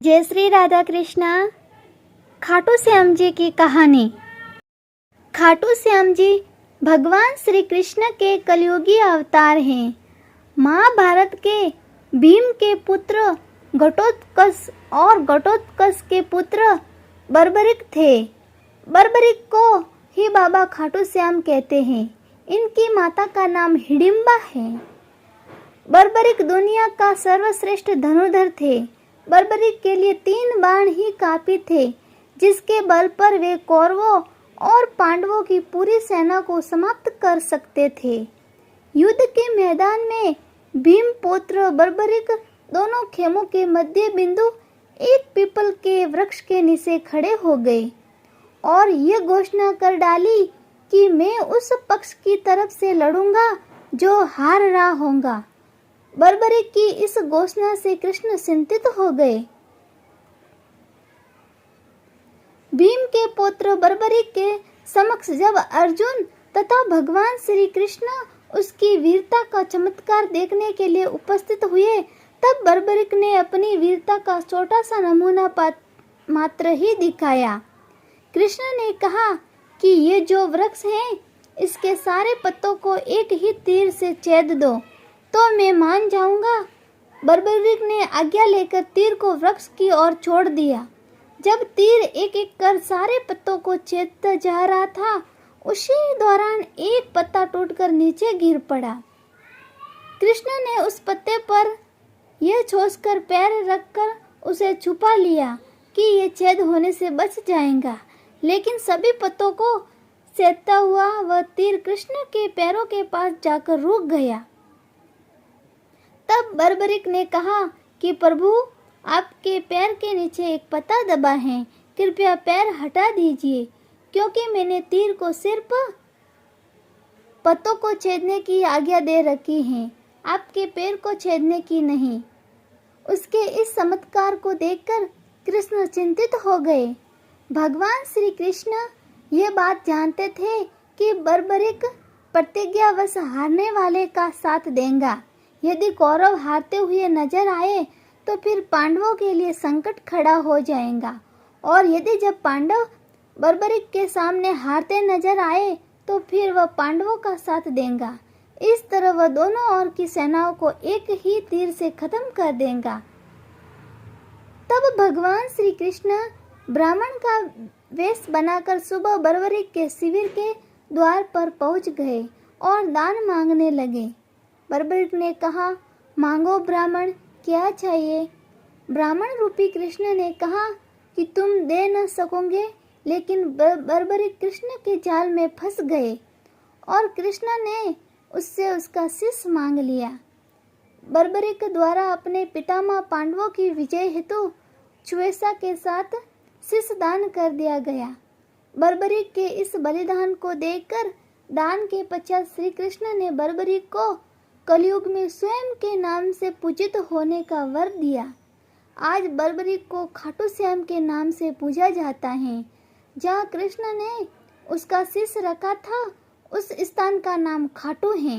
जय श्री राधा कृष्णा। खाटू श्याम जी की कहानी। खाटू श्याम जी भगवान श्री कृष्ण के कलयुगी अवतार हैं। महाभारत के भीम के पुत्र घटोत्कच और घटोत्कच के पुत्र बर्बरिक थे। बर्बरिक को ही बाबा खाटू श्याम कहते हैं। इनकी माता का नाम हिडिंबा है। बर्बरिक दुनिया का सर्वश्रेष्ठ धनुर्धर थे। बर्बरिक के लिए 3 बाण ही काफी थे, जिसके बल पर वे कौरवों और पांडवों की पूरी सेना को समाप्त कर सकते थे। युद्ध के मैदान में भीम पुत्र बर्बरिक दोनों खेमों के मध्य बिंदु एक पीपल के वृक्ष के नीचे खड़े हो गए और ये घोषणा कर डाली कि मैं उस पक्ष की तरफ से लड़ूंगा जो हार रहा होगा। बर्बरिक की इस घोषणा से कृष्ण चिंतित हो गए। भीम के पुत्र बर्बरिक के समक्ष जब अर्जुन तथा भगवान श्री कृष्ण उसकी वीरता का चमत्कार देखने के लिए उपस्थित हुए, तब बर्बरिक ने अपनी वीरता का छोटा सा नमूना मात्र ही दिखाया। कृष्ण ने कहा कि ये जो वृक्ष है, इसके सारे पत्तों को एक ही तीर से छेद दो तो मैं मान जाऊंगा। बर्बरिक ने आज्ञा लेकर तीर को वृक्ष की ओर छोड़ दिया। जब तीर एक एक कर सारे पत्तों को छेदता जा रहा था, उसी दौरान एक पत्ता टूटकर नीचे गिर पड़ा। कृष्ण ने उस पत्ते पर यह सोचकर पैर रखकर उसे छुपा लिया कि यह छेद होने से बच जाएगा, लेकिन सभी पत्तों को छेदता हुआ वह तीर कृष्ण के पैरों के पास जाकर रुक गया। तब बर्बरिक ने कहा कि प्रभु, आपके पैर के नीचे एक पत्ता दबा है, कृपया पैर हटा दीजिए, क्योंकि मैंने तीर को सिर्फ पत्तों को छेदने की आज्ञा दे रखी है, आपके पैर को छेदने की नहीं। उसके इस चमत्कार को देखकर कृष्ण चिंतित हो गए। भगवान श्री कृष्ण ये बात जानते थे कि बर्बरिक प्रतिज्ञावश हारने वाले का साथ देगा। यदि कौरव हारते हुए नजर आए तो फिर पांडवों के लिए संकट खड़ा हो जाएगा, और यदि जब पांडव बर्बरिक के सामने हारते नजर आए तो फिर वह पांडवों का साथ देगा। इस तरह वह दोनों ओर की सेनाओं को एक ही तीर से खत्म कर देगा। तब भगवान श्री कृष्ण ब्राह्मण का वेश बनाकर सुबह बर्बरिक के शिविर के द्वार पर पहुंच गए और दान मांगने लगे। बर्बरिक ने कहा, मांगो ब्राह्मण, क्या चाहिए? ब्राह्मण रूपी कृष्ण ने कहा कि तुम दे न सकोगे, लेकिन बर्बरिक कृष्ण के जाल में फंस गए और कृष्ण ने उससे उसका शीश मांग लिया। बर्बरिक द्वारा अपने पितामह पांडवों की विजय हेतु श्वेता के साथ शीश दान कर दिया गया। बर्बरिक के इस बलिदान को देखकर दान के पश्चात श्री कृष्ण ने बर्बरिक को कलयुग में स्वयं के नाम से पूजित होने का वर दिया। आज बर्बरिक को खाटू श्याम के नाम से पूजा जाता है। जहाँ कृष्ण ने उसका शीश रखा था, उस स्थान का नाम खाटू है।